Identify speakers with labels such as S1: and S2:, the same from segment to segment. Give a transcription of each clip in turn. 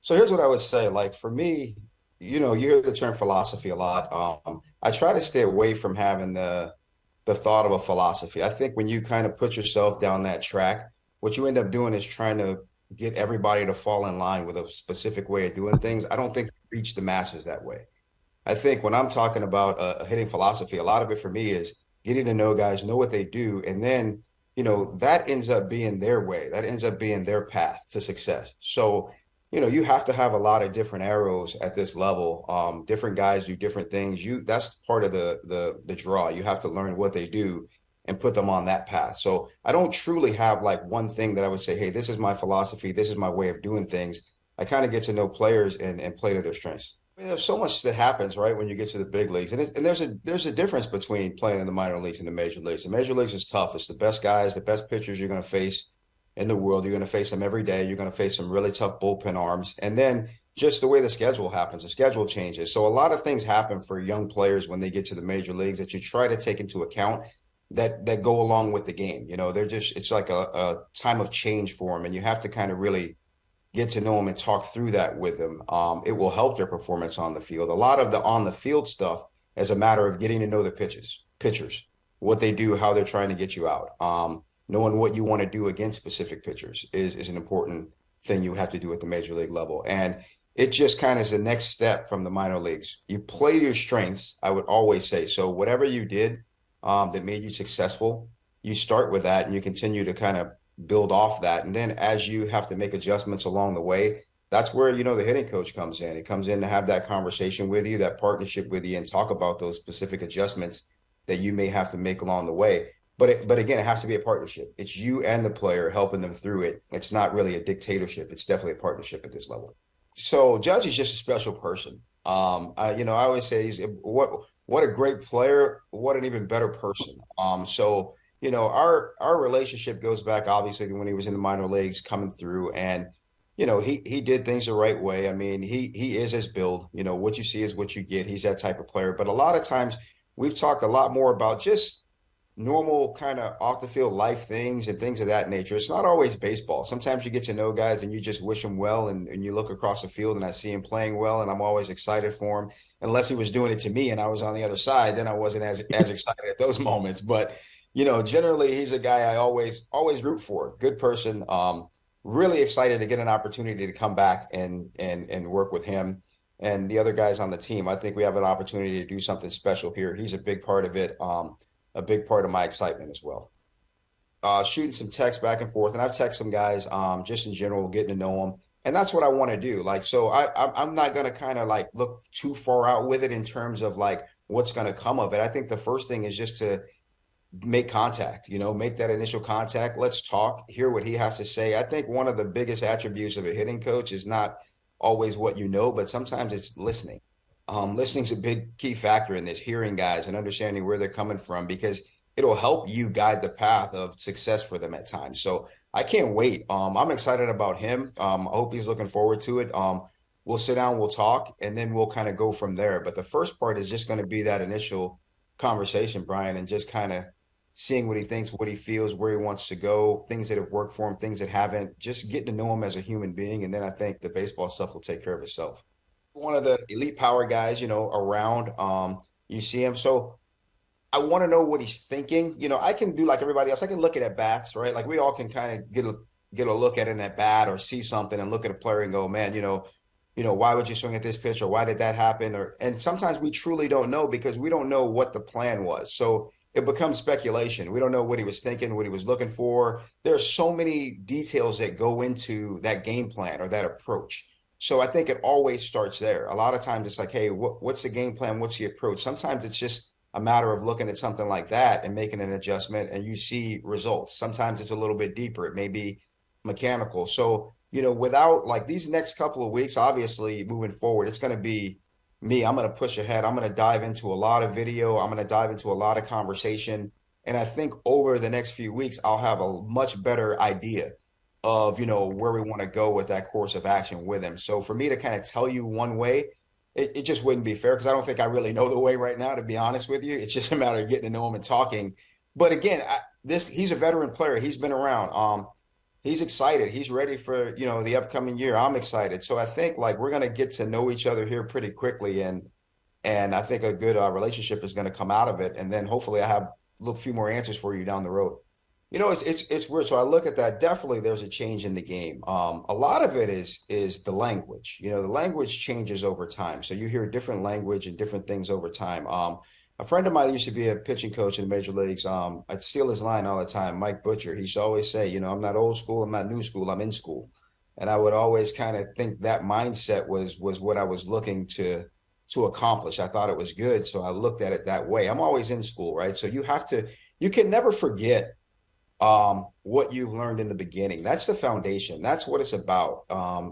S1: So here's what I would say. Like for me, you hear the term philosophy a lot. I try to stay away from having the thought of a philosophy. I think when you kind of put yourself down that track, what you end up doing is trying to get everybody to fall in line with a specific way of doing things. I don't think you reach the masses that way. I think when I'm talking about a hitting philosophy, a lot of it for me is getting to know guys, know what they do, and then, that ends up being their way. That ends up being their path to success. So, you have to have a lot of different arrows at this level. Different guys do different things. That's part of the draw. You have to learn what they do and put them on that path. So I don't truly have like one thing that I would say, hey, this is my philosophy, this is my way of doing things. I kind of get to know players and play to their strengths. I mean, there's so much that happens, right, when you get to the big leagues, and there's a difference between playing in the minor leagues and the major leagues. The major leagues is tough. It's the best guys, the best pitchers you're going to face in the world. You're going to face them every day. You're going to face some really tough bullpen arms, and then just the way the schedule happens, the schedule changes. So a lot of things happen for young players when they get to the major leagues that you try to take into account that go along with the game. It's like a time of change for them, and you have to kind of really get to know them and talk through that with them. It will help their performance on the field. A lot of the on the field stuff is a matter of getting to know the pitchers, what they do, how they're trying to get you out. Knowing what you want to do against specific pitchers is an important thing you have to do at the major league level. And it just kind of is the next step from the minor leagues. You play your strengths, I would always say. So whatever you did that made you successful, you start with that and you continue to kind of build off that. And then as you have to make adjustments along the way, that's where, the hitting coach comes in. It comes in to have that conversation with you, that partnership with you, and talk about those specific adjustments that you may have to make along the way. But again, it has to be a partnership. It's you and the player helping them through it. It's not really a dictatorship. It's definitely a partnership at this level. So Judge is just a special person. I always say he's what a great player, what an even better person. Our relationship goes back obviously to when he was in the minor leagues coming through, and he did things the right way. I mean, he is his build. What you see is what you get. He's that type of player. But a lot of times we've talked a lot more about just normal kind of off the field life things and things of that nature. It's not always baseball. Sometimes you get to know guys and you just wish them well, and you look across the field and I see him playing well and I'm always excited for him. Unless he was doing it to me and I was on the other side, then I wasn't as excited at those moments. But generally he's a guy I always root for. Good person. Really excited to get an opportunity to come back and work with him and the other guys on the team. I think we have an opportunity to do something special here. He's a big part of it. A big part of my excitement as well. Shooting some texts back and forth, and I've texted some guys just in general, getting to know them, and that's what I want to do. Like, so I'm not going to kind of like look too far out with it in terms of like what's going to come of it. I think the first thing is just to make contact, make that initial contact. Let's talk, hear what he has to say. I think one of the biggest attributes of a hitting coach is not always what you know, but sometimes it's listening. Listening's a big key factor in this, hearing guys and understanding where they're coming from, because it'll help you guide the path of success for them at times. So I can't wait. I'm excited about him. I hope he's looking forward to it. We'll sit down, we'll talk, and then we'll kind of go from there. But the first part is just going to be that initial conversation, Brian, and just kind of seeing what he thinks, what he feels, where he wants to go, things that have worked for him, things that haven't, just getting to know him as a human being. And then I think the baseball stuff will take care of itself. One of the elite power guys, around. You see him. So I want to know what he's thinking. I can do like everybody else. I can look at bats, right? Like we all can kind of get a look at an at bat or see something and look at a player and go, man, why would you swing at this pitch, or why did that happen? And sometimes we truly don't know because we don't know what the plan was. So it becomes speculation. We don't know what he was thinking, what he was looking for. There are so many details that go into that game plan or that approach. So I think it always starts there. A lot of times it's like, hey, what's the game plan? What's the approach? Sometimes it's just a matter of looking at something like that and making an adjustment and you see results. Sometimes it's a little bit deeper. It may be mechanical. So, without like these next couple of weeks, obviously moving forward, it's going to be me. I'm going to push ahead. I'm going to dive into a lot of video. I'm going to dive into a lot of conversation. And I think over the next few weeks, I'll have a much better idea of, where we want to go with that course of action with him. So for me to kind of tell you one way, it just wouldn't be fair because I don't think I really know the way right now, to be honest with you. It's just a matter of getting to know him and talking. But again, he's a veteran player. He's been around. he's excited. He's ready for, the upcoming year. I'm excited. So I think like we're going to get to know each other here pretty quickly. And I think a good relationship is going to come out of it. And then hopefully I have a little few more answers for you down the road. It's weird. So I look at that. Definitely, there's a change in the game. A lot of it is the language. The language changes over time. So you hear different language and different things over time. A friend of mine used to be a pitching coach in the major leagues. I'd steal his line all the time. Mike Butcher. He used to always say, I'm not old school. I'm not new school. I'm in school. And I would always kind of think that mindset was what I was looking to accomplish. I thought it was good, so I looked at it that way. I'm always in school, right? So you can never forget what you've learned in the beginning. That's the foundation. That's what it's about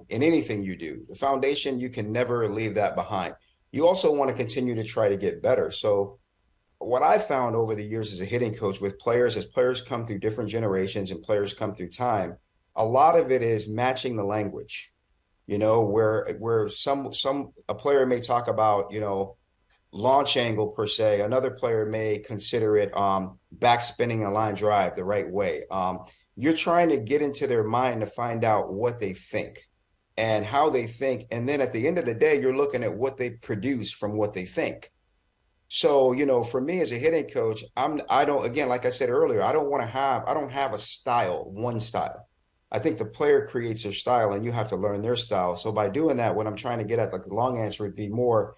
S1: in anything you do. The foundation, you can never leave that behind. You also want to continue to try to get better. So what I found over the years as a hitting coach with players, as players come through different generations and players come through time, a lot of it is matching the language. Where a player may talk about, launch angle per se. Another player may consider it backspinning a line drive the right way. You're trying to get into their mind to find out what they think and how they think. And then at the end of the day, you're looking at what they produce from what they think. So, for me as a hitting coach, again, like I said earlier, I don't have a style, one style. I think the player creates their style and you have to learn their style. So by doing that, what I'm trying to get at, like the long answer would be more,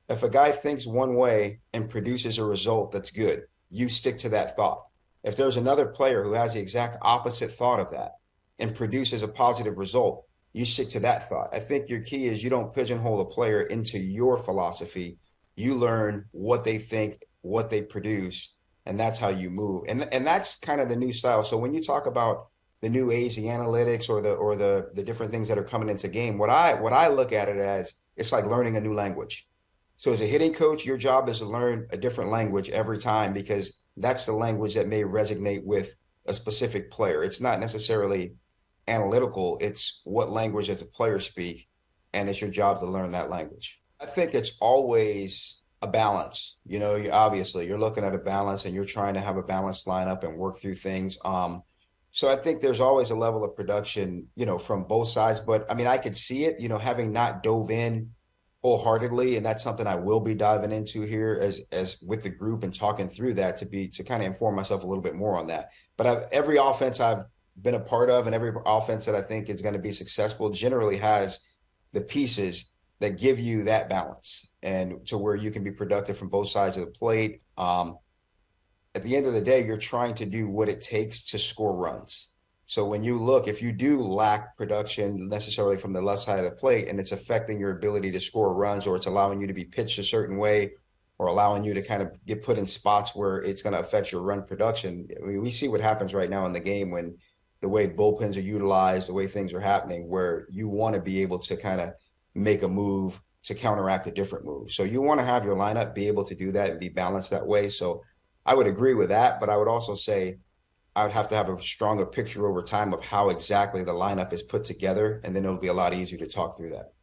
S1: if a guy thinks one way and produces a result that's good, you stick to that thought. If there's another player who has the exact opposite thought of that and produces a positive result, you stick to that thought. I think your key is you don't pigeonhole a player into your philosophy. You learn what they think, what they produce, and that's how you move. And that's kind of the new style. So when you talk about the new age, the analytics or the different things that are coming into game, what I look at it as, it's like learning a new language. So as a hitting coach, your job is to learn a different language every time because that's the language that may resonate with a specific player. It's not necessarily analytical. It's what language does the player speak, and it's your job to learn that language. I think it's always a balance. Obviously you're looking at a balance and you're trying to have a balanced lineup and work through things. So I think there's always a level of production, from both sides. But I mean, I could see it, having not dove in wholeheartedly, and that's something I will be diving into here as with the group and talking through that to kind of inform myself a little bit more on that. But every offense I've been a part of and every offense that I think is going to be successful generally has the pieces that give you that balance and to where you can be productive from both sides of the plate. At the end of the day, you're trying to do what it takes to score runs. So when you look, if you do lack production necessarily from the left side of the plate and it's affecting your ability to score runs, or it's allowing you to be pitched a certain way or allowing you to kind of get put in spots where it's going to affect your run production. I mean, we see what happens right now in the game when the way bullpens are utilized, the way things are happening, where you want to be able to kind of make a move to counteract a different move. So you want to have your lineup be able to do that and be balanced that way. So I would agree with that, but I would also say I would have to have a stronger picture over time of how exactly the lineup is put together, and then it'll be a lot easier to talk through that.